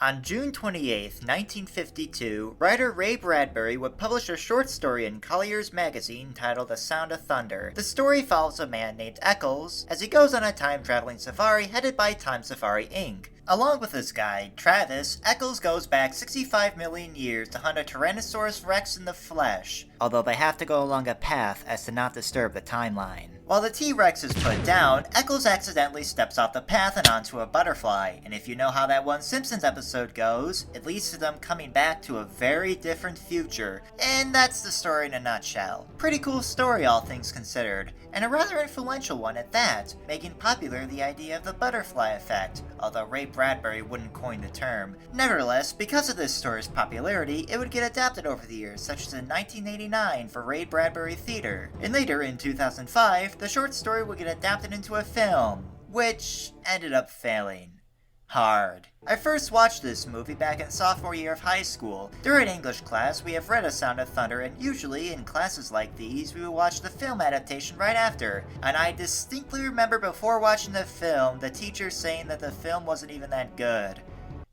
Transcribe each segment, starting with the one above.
On June 28, 1952, writer Ray Bradbury would publish a short story in Collier's magazine titled The Sound of Thunder. The story follows a man named Eccles as he goes on a time-traveling safari headed by Time Safari Inc. Along with his guide, Travis, Eccles goes back 65 million years to hunt a Tyrannosaurus Rex in the flesh, although they have to go along a path as to not disturb the timeline. While the T-Rex is put down, Eccles accidentally steps off the path and onto a butterfly, and if you know how that one Simpsons episode goes, it leads to them coming back to a very different future, and that's the story in a nutshell. Pretty cool story all things considered, and a rather influential one at that, making popular the idea of the butterfly effect, although Ray Bradbury wouldn't coin the term. Nevertheless, because of this story's popularity, it would get adapted over the years, such as in 1989 for Ray Bradbury Theater, and later in 2005, the short story would get adapted into a film, which ended up failing hard. I first watched this movie back in sophomore year of high school. During English class, we have read A Sound of Thunder, and usually in classes like these, we would watch the film adaptation right after. And I distinctly remember before watching the film, the teacher saying that the film wasn't even that good.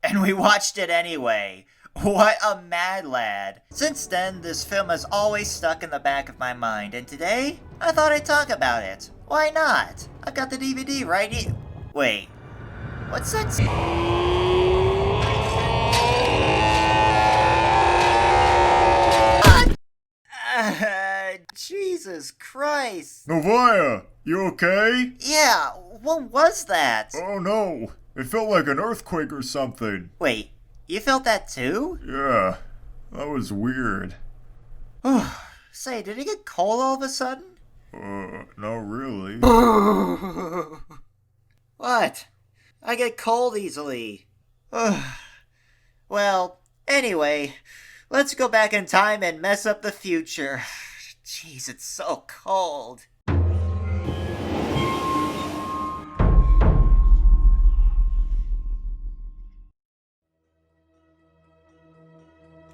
And we watched it anyway. What a mad lad. Since then, this film has always stuck in the back of my mind, and today, I thought I'd talk about it. Why not? I've got the DVD right here. Wait, what's that? Jesus Christ. Novaya, you okay? Yeah, what was that? Oh no, it felt like an earthquake or something. Wait, you felt that too? Yeah, that was weird. Say, did it get cold all of a sudden? Not really. What? I get cold easily. Well, anyway, let's go back in time and mess up the future. Jeez, it's so cold.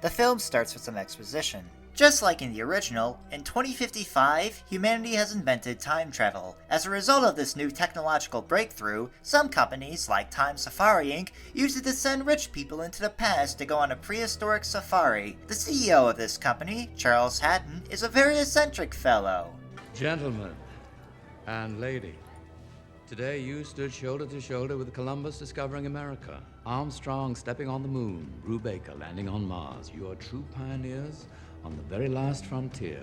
The film starts with some exposition. Just like in the original, in 2055, humanity has invented time travel. As a result of this new technological breakthrough, some companies, like Time Safari Inc., use it to send rich people into the past to go on a prehistoric safari. The CEO of this company, Charles Hatton, is a very eccentric fellow. Gentlemen and lady, today you stood shoulder to shoulder with Columbus discovering America, Armstrong stepping on the moon, Brubaker landing on Mars. You are true pioneers on the very last frontier,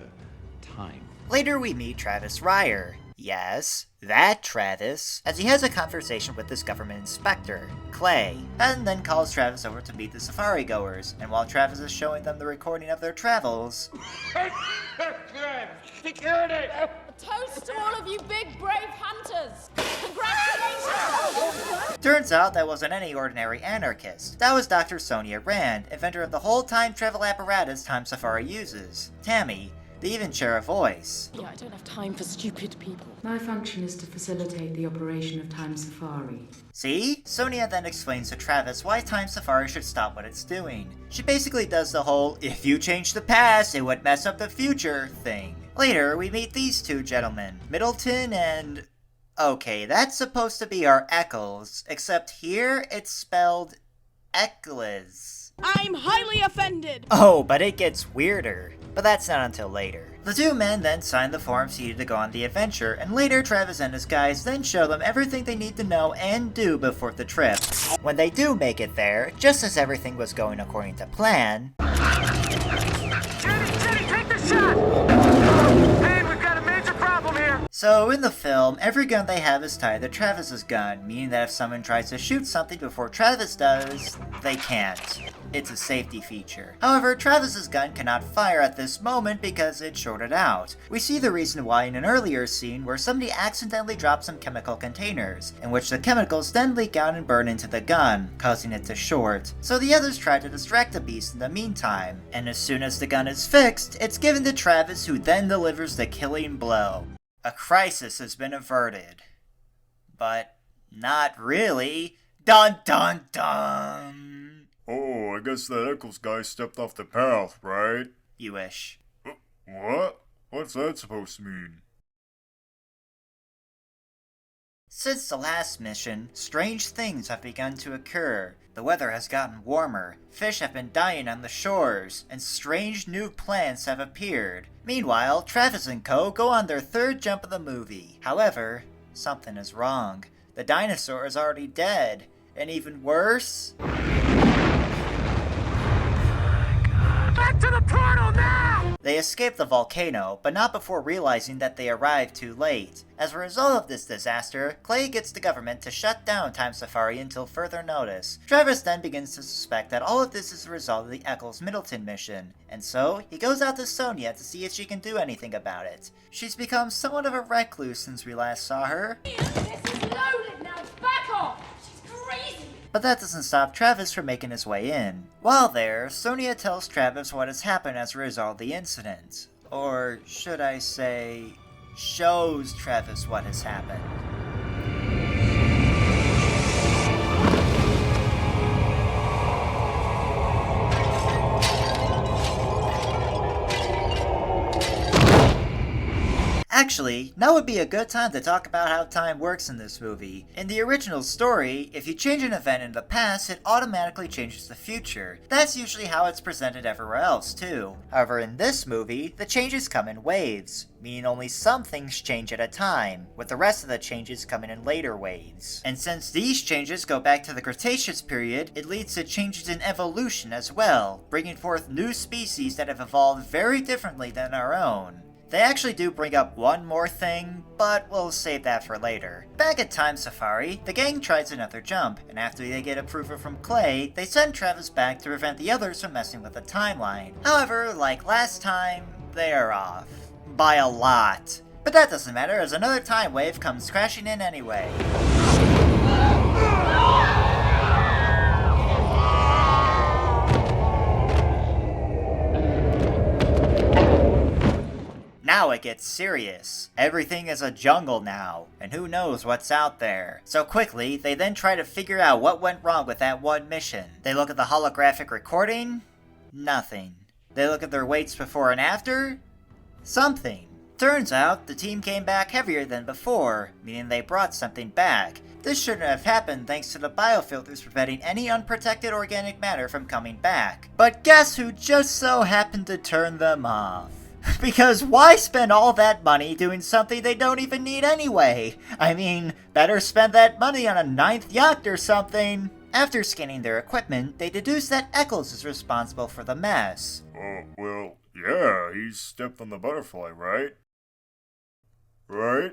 time. Later we meet Travis Ryer. Yes, that Travis, as he has a conversation with this government inspector, Clay, and then calls Travis over to meet the safari goers, and while Travis is showing them the recording of their travels... Security! A toast to all of you big, brave hunters! Congratulations! Turns out that wasn't any ordinary anarchist. That was Dr. Sonia Rand, inventor of the whole time travel apparatus Time Safari uses. Tammy. They even share a voice. Yeah, I don't have time for stupid people. My function is to facilitate the operation of Time Safari. See? Sonia then explains to Travis why Time Safari should stop what it's doing. She basically does the whole, if you change the past, it would mess up the future thing. Later, we meet these two gentlemen, Middleton and... Okay, that's supposed to be our Eccles, except here it's spelled Eccles. I'm highly offended! Oh, but it gets weirder. But that's not until later. The two men then sign the forms needed to go on the adventure, and later Travis and his guys then show them everything they need to know and do before the trip. When they do make it there, just as everything was going according to plan... Jenny, take the shot! Hey, we've got a major problem here! So in the film, every gun they have is tied to Travis's gun, meaning that if someone tries to shoot something before Travis does, they can't. It's a safety feature. However, Travis's gun cannot fire at this moment because it's shorted out. We see the reason why in an earlier scene where somebody accidentally drops some chemical containers, in which the chemicals then leak out and burn into the gun, causing it to short. So the others try to distract the beast in the meantime, and as soon as the gun is fixed, it's given to Travis, who then delivers the killing blow. A crisis has been averted. But not really. Dun dun dun! Oh, I guess that Eccles guy stepped off the path, right? You wish. What? What's that supposed to mean? Since the last mission, strange things have begun to occur. The weather has gotten warmer, fish have been dying on the shores, and strange new plants have appeared. Meanwhile, Travis and co. go on their third jump of the movie. However, something is wrong. The dinosaur is already dead. And even worse... Back to the portal now! They escape the volcano, but not before realizing that they arrived too late. As a result of this disaster, Clay gets the government to shut down Time Safari until further notice. Travis then begins to suspect that all of this is a result of the Eccles-Middleton mission, and so he goes out to Sonia to see if she can do anything about it. She's become somewhat of a recluse since we last saw her. This is loaded now. Back off. She's crazy. But that doesn't stop Travis from making his way in. While there, Sonia tells Travis what has happened as a result of the incident. Or should I say, shows Travis what has happened. Actually, now would be a good time to talk about how time works in this movie. In the original story, if you change an event in the past, it automatically changes the future. That's usually how it's presented everywhere else, too. However, in this movie, the changes come in waves, meaning only some things change at a time, with the rest of the changes coming in later waves. And since these changes go back to the Cretaceous period, it leads to changes in evolution as well, bringing forth new species that have evolved very differently than our own. They actually do bring up one more thing, but we'll save that for later. Back at Time Safari, the gang tries another jump, and after they get approval from Clay, they send Travis back to prevent the others from messing with the timeline. However, like last time, they are off. By a lot. But that doesn't matter, as another time wave comes crashing in anyway. Now it gets serious. Everything is a jungle now, and who knows what's out there. So quickly, they then try to figure out what went wrong with that one mission. They look at the holographic recording, nothing. They look at their weights before and after, something. Turns out, the team came back heavier than before, meaning they brought something back. This shouldn't have happened thanks to the biofilters preventing any unprotected organic matter from coming back. But guess who just so happened to turn them off? Because why spend all that money doing something they don't even need anyway? I mean, better spend that money on a 9th yacht or something. After scanning their equipment, they deduce that Eccles is responsible for the mess. Well, yeah, he stepped on the butterfly, right? Right?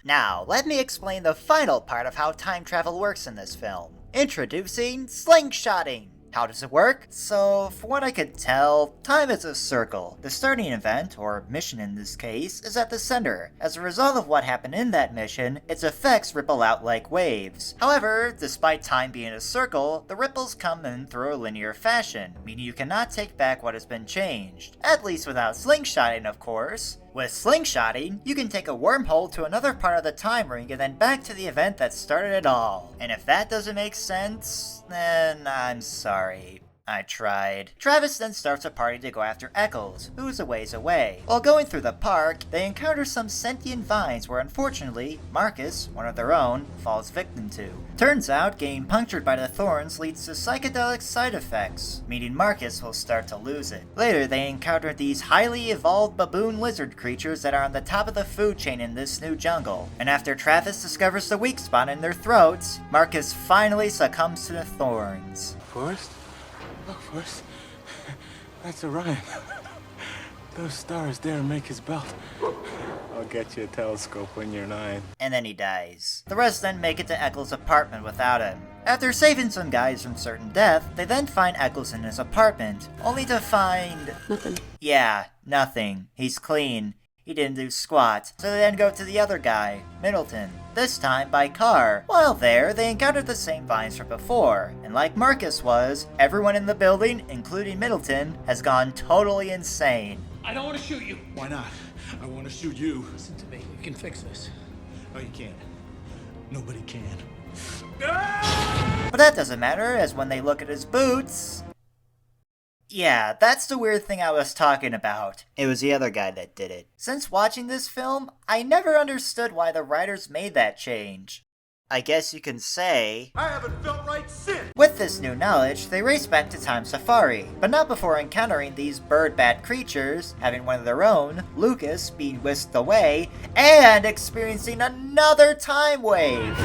Now, let me explain the final part of how time travel works in this film. Introducing slingshotting. How does it work? So, from what I could tell, time is a circle. The starting event, or mission in this case, is at the center. As a result of what happened in that mission, its effects ripple out like waves. However, despite time being a circle, the ripples come in through a linear fashion, meaning you cannot take back what has been changed. At least without slingshotting, of course. With slingshotting, you can take a wormhole to another part of the time ring and then back to the event that started it all. And if that doesn't make sense, then I'm sorry. I tried. Travis then starts a party to go after Eccles, who's a ways away. While going through the park, they encounter some sentient vines where unfortunately, Marcus, one of their own, falls victim to. Turns out, getting punctured by the thorns leads to psychedelic side effects, meaning Marcus will start to lose it. Later, they encounter these highly evolved baboon lizard creatures that are on the top of the food chain in this new jungle. And after Travis discovers the weak spot in their throats, Marcus finally succumbs to the thorns. Forrest? Look, Forrest. That's Orion. Those stars there make his belt. I'll get you a telescope when you're 9. And then he dies. The rest then make it to Eccles' apartment without him. After saving some guys from certain death, they then find Eccles in his apartment, only to find... Nothing. Yeah, nothing. He's clean. He didn't do squat. So they then go to the other guy, Middleton, this time by car. While there, they encounter the same vines from before, and like Marcus was, everyone in the building, including Middleton, has gone totally insane. I don't want to shoot you. Why not? I want to shoot you. Listen to me. We can fix this. No, you can't. Nobody can. But that doesn't matter, as when they look at his boots... Yeah, that's the weird thing I was talking about. It was the other guy that did it. Since watching this film, I never understood why the writers made that change. I guess you can say, I haven't felt right since. with this new knowledge, they race back to Time Safari, but not before encountering these bird-bat creatures, having one of their own, Lucas being whisked away, and experiencing another time wave.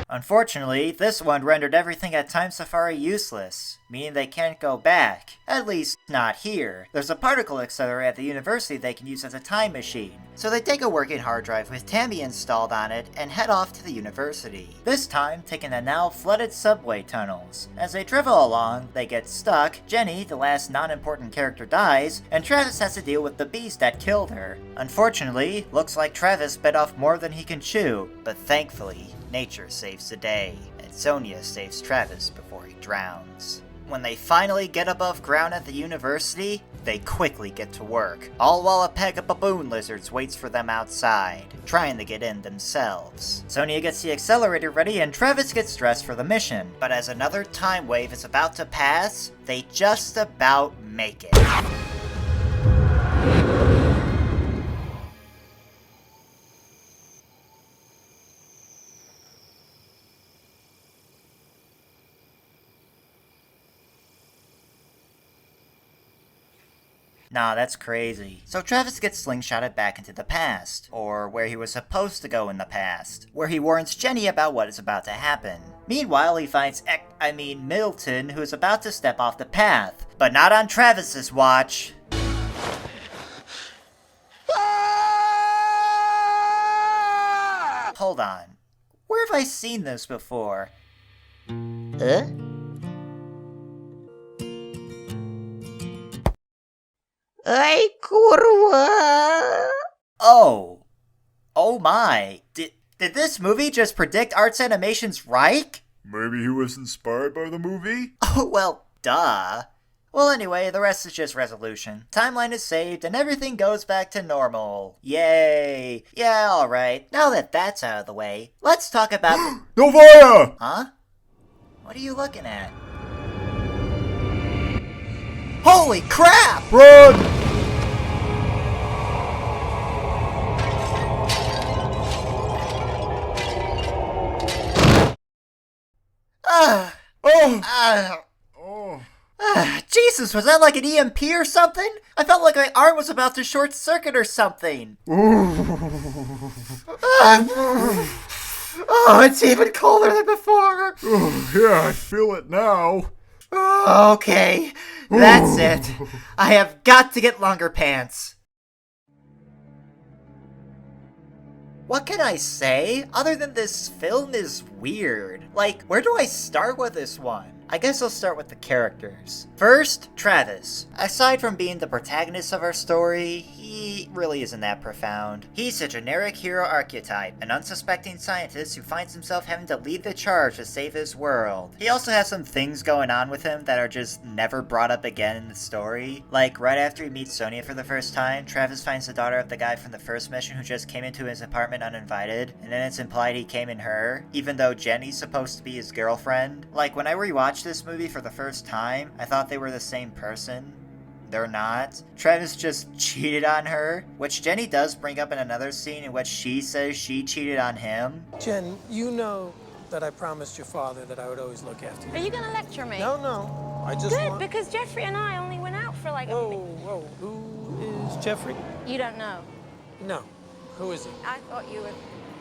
Unfortunately, this one rendered everything at Time Safari useless, meaning they can't go back. At least, not here. There's a particle accelerator at the university they can use as a time machine, so they take a working hard drive with Tammy installed on it and head off to the university. This time, taking the now flooded subway tunnels. As they travel along, they get stuck, Jenny, the last non-important character, dies, and Travis has to deal with the beast that killed her. Unfortunately, looks like Travis bit off more than he can chew, but thankfully, nature saves the day, and Sonia saves Travis before he drowns. When they finally get above ground at the university, they quickly get to work, all while a pack of baboon lizards waits for them outside, trying to get in themselves. Sonia gets the accelerator ready and Travis gets dressed for the mission, but as another time wave is about to pass, they just about make it. Nah, that's crazy. So Travis gets slingshotted back into the past, or where he was supposed to go in the past, where he warns Jenny about what is about to happen. Meanwhile, he finds Middleton, who is about to step off the path, but not on Travis's watch. Hold on. Where have I seen this before? Ay, kurwa! Oh. Oh my. Did this movie just predict Arts Animation's Reich? Maybe he was inspired by the movie? Oh, well, duh. Well, anyway, the rest is just resolution. Timeline is saved, and everything goes back to normal. Yay! Yeah, alright. Now that that's out of the way, let's talk about the... Novaya! Huh? What are you looking at? Holy crap! Run! Jesus, was that like an EMP or something? I felt like my arm was about to short circuit or something. Oh, it's even colder than before. Oh, yeah, I feel it now. Okay, that's it. I have got to get longer pants. What can I say? Other than this film is weird. Like, where do I start with this one? I guess I'll start with the characters. First, Travis. Aside from being the protagonist of our story, he really isn't that profound. He's a generic hero archetype, an unsuspecting scientist who finds himself having to lead the charge to save his world. He also has some things going on with him that are just never brought up again in the story. Like, right after he meets Sonia for the first time, Travis finds the daughter of the guy from the first mission who just came into his apartment uninvited, and then it's implied he came in her, even though Jenny's supposed to be his girlfriend. Like, when I rewatched this movie for the first time, I thought they were the same person. They're not. Travis just cheated on her, which Jenny does bring up in another scene in which she says she cheated on him. Jen, you know that I promised your father that I would always look after you. Are you going to lecture me? No. I just Good, want... because Jeffrey and I only went out for like Whoa. Who is Jeffrey? You don't know. No. Who is he? I thought you were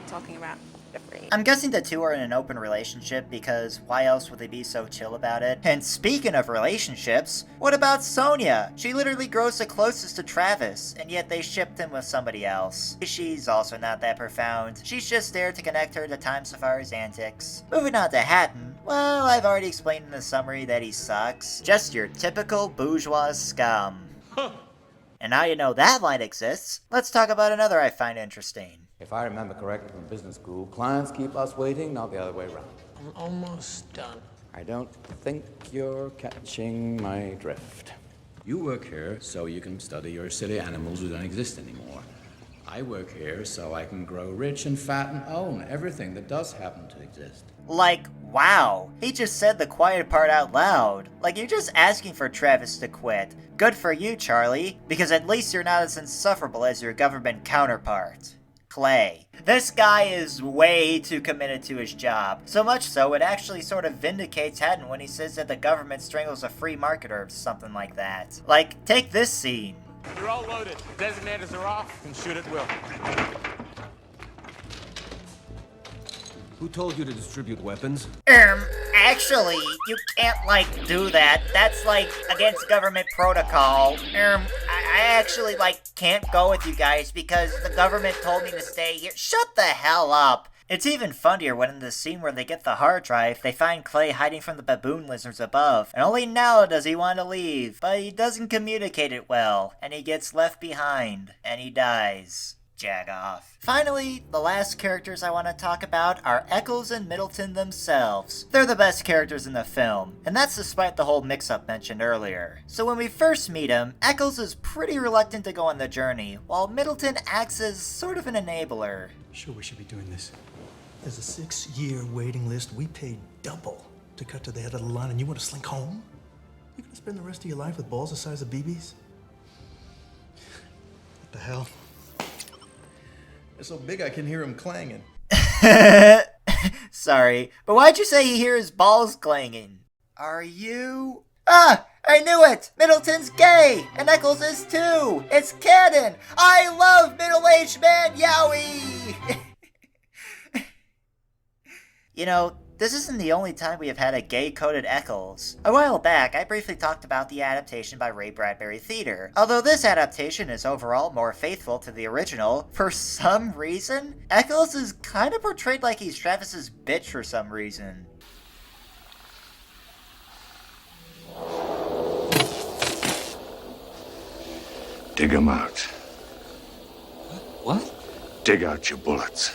talking about Jeffrey. I'm guessing the two are in an open relationship because why else would they be so chill about it? And speaking of relationships, what about Sonia? She literally grows the closest to Travis, and yet they shipped him with somebody else. She's also not that profound. She's just there to connect her to Time Safari's antics. Moving on to Hatton, well, I've already explained in the summary that he sucks. Just your typical bourgeois scum. And now you know that line exists, let's talk about another I find interesting. If I remember correctly from business school, clients keep us waiting, not the other way around. I'm almost done. I don't think you're catching my drift. You work here so you can study your silly animals who don't exist anymore. I work here so I can grow rich and fat and own everything that does happen to exist. Like, wow, he just said the quiet part out loud. Like, you're just asking for Travis to quit. Good for you, Charlie, because at least you're not as insufferable as your government counterpart, Clay. This guy is way too committed to his job. So much so, it actually sort of vindicates Hatton when he says that the government strangles a free marketer or something like that. Like, take this scene. You're all loaded. Designators are off, and shoot at will. Who told you to distribute weapons? Actually, you can't, like, do that. That's, like, against government protocol. I actually, like, can't go with you guys because the government told me to stay here. Shut the hell up! It's even funnier when in the scene where they get the hard drive, they find Clay hiding from the baboon lizards above, and only now does he want to leave, but he doesn't communicate it well, and he gets left behind, and he dies. Jag off. Finally, the last characters I want to talk about are Eccles and Middleton themselves. They're the best characters in the film, and that's despite the whole mix-up mentioned earlier. So when we first meet him, Eccles is pretty reluctant to go on the journey, while Middleton acts as sort of an enabler. Sure, we should be doing this. There's a 6-year waiting list. We paid double to cut to the head of the line, and you want to slink home? You gonna spend the rest of your life with balls the size of BBs? What the hell? They're so big I can hear them clanging. Sorry, but why'd you say he hears balls clanging? Are you... Ah! I knew it! Middleton's gay! And Eccles is too! It's canon! I love middle-aged man yowie! You know, this isn't the only time we have had a gay-coded Eccles. A while back, I briefly talked about the adaptation by Ray Bradbury Theater. Although this adaptation is overall more faithful to the original, for some reason, Eccles is kind of portrayed like he's Travis's bitch for some reason. Dig 'em out. What? Dig out your bullets.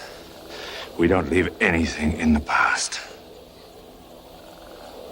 We don't leave anything in the past.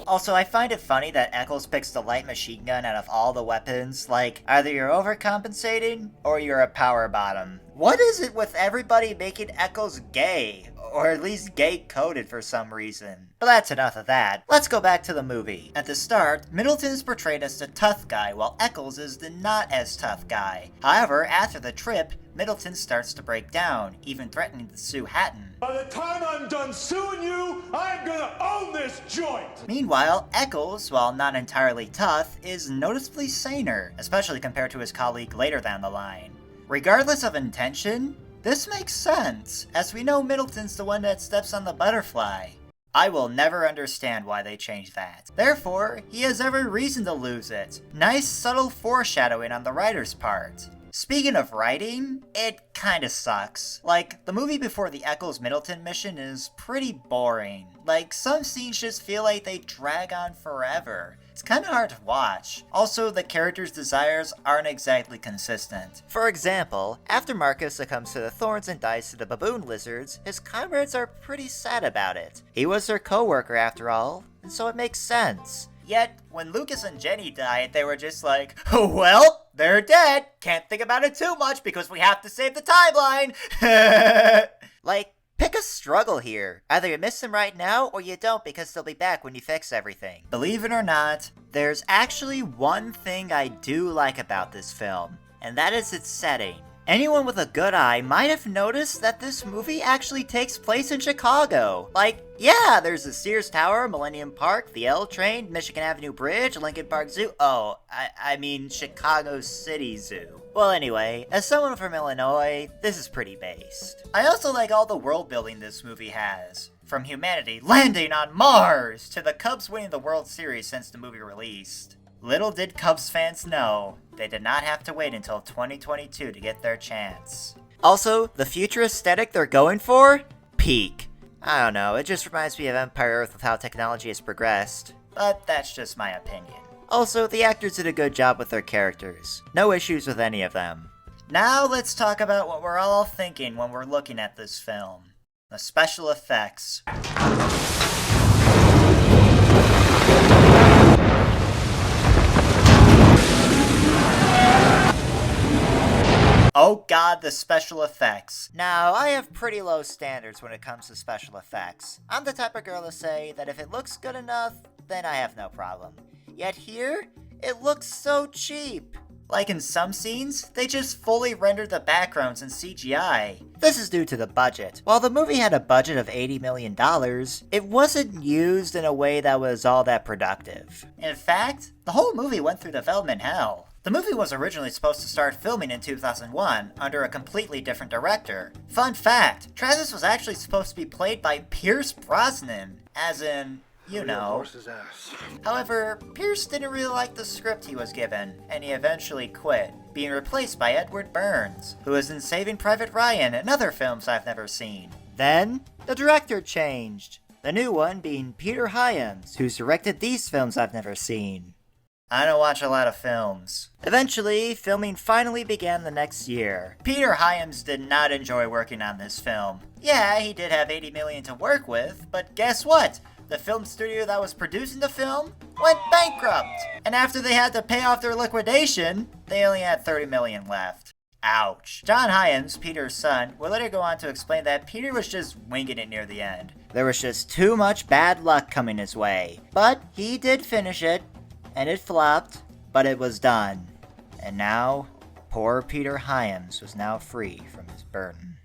Also, I find it funny that Eccles picks the light machine gun out of all the weapons. Like, either you're overcompensating, or you're a power bottom. What is it with everybody making Eccles gay? Or at least gay-coded for some reason. But that's enough of that. Let's go back to the movie. At the start, Middleton is portrayed as the tough guy, while Eccles is the not-as-tough guy. However, after the trip, Middleton starts to break down, even threatening to sue Hatton. By the time I'm done suing you, I'm gonna own this joint! Meanwhile, Eccles, while not entirely tough, is noticeably saner, especially compared to his colleague later down the line. Regardless of intention, this makes sense, as we know Middleton's the one that steps on the butterfly. I will never understand why they changed that. Therefore, he has every reason to lose it. Nice subtle foreshadowing on the writer's part. Speaking of writing, it kinda sucks. Like, the movie before the Eccles-Middleton mission is pretty boring. Like, some scenes just feel like they drag on forever. It's kinda hard to watch. Also, the characters' desires aren't exactly consistent. For example, after Marcus succumbs to the thorns and dies to the baboon lizards, his comrades are pretty sad about it. He was their co-worker after all, and so it makes sense. Yet, when Lucas and Jenny died, they were just like, oh, well, they're dead. Can't think about it too much because we have to save the timeline. Like, pick a struggle here. Either you miss them right now, or you don't because they'll be back when you fix everything. Believe it or not, there's actually one thing I do like about this film, and that is its setting. Anyone with a good eye might have noticed that this movie actually takes place in Chicago. Like, yeah, there's the Sears Tower, Millennium Park, the L train, Michigan Avenue Bridge, Lincoln Park Zoo. Oh, I mean Chicago City Zoo. Well, anyway, as someone from Illinois, this is pretty based. I also like all the world building this movie has. From humanity landing on Mars to the Cubs winning the World Series since the movie released. Little did Cubs fans know, they did not have to wait until 2022 to get their chance. Also, the future aesthetic they're going for? Peak. I don't know, it just reminds me of Empire Earth with how technology has progressed. But that's just my opinion. Also, the actors did a good job with their characters. No issues with any of them. Now let's talk about what we're all thinking when we're looking at this film. The special effects. Oh god, the special effects. Now, I have pretty low standards when it comes to special effects. I'm the type of girl to say that if it looks good enough, then I have no problem. Yet here, it looks so cheap. Like in some scenes, they just fully rendered the backgrounds in CGI. This is due to the budget. While the movie had a budget of $80 million, it wasn't used in a way that was all that productive. In fact, the whole movie went through development hell. The movie was originally supposed to start filming in 2001 under a completely different director. Fun fact, Travis was actually supposed to be played by Pierce Brosnan, as in, you know. However, Pierce didn't really like the script he was given, and he eventually quit, being replaced by Edward Burns, who was in Saving Private Ryan and other films I've never seen. Then, the director changed, the new one being Peter Hyams, who's directed these films I've never seen. I don't watch a lot of films. Eventually, filming finally began the next year. Peter Hyams did not enjoy working on this film. Yeah, he did have $80 million to work with, but guess what? The film studio that was producing the film went bankrupt. And after they had to pay off their liquidation, they only had $30 million left. Ouch. John Hyams, Peter's son, would later go on to explain that Peter was just winging it near the end. There was just too much bad luck coming his way. But he did finish it. And it flopped, but it was done. And now, poor Peter Hyams was now free from his burden.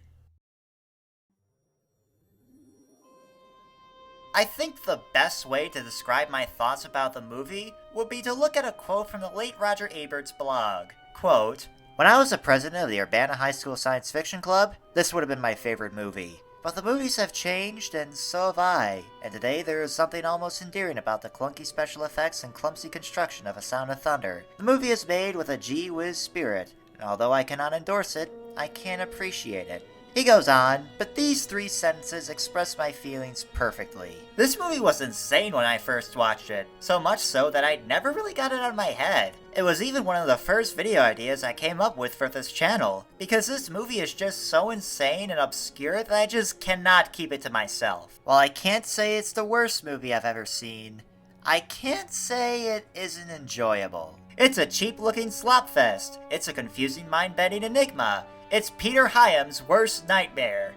I think the best way to describe my thoughts about the movie would be to look at a quote from the late Roger Ebert's blog. Quote, "When I was the president of the Urbana High School Science Fiction Club, this would have been my favorite movie. But the movies have changed, and so have I, and today there is something almost endearing about the clunky special effects and clumsy construction of A Sound of Thunder. The movie is made with a gee-whiz spirit, and although I cannot endorse it, I can appreciate it." He goes on, but these 3 sentences express my feelings perfectly. This movie was insane when I first watched it, so much so that I never really got it out of my head. It was even one of the first video ideas I came up with for this channel, because this movie is just so insane and obscure that I just cannot keep it to myself. While I can't say it's the worst movie I've ever seen, I can't say it isn't enjoyable. It's a cheap-looking slopfest. It's a confusing mind-bending enigma. It's Peter Hyams' worst nightmare.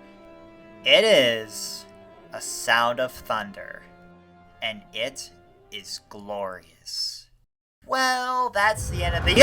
It is A Sound of Thunder. And it is glorious. Well, that's the end of the—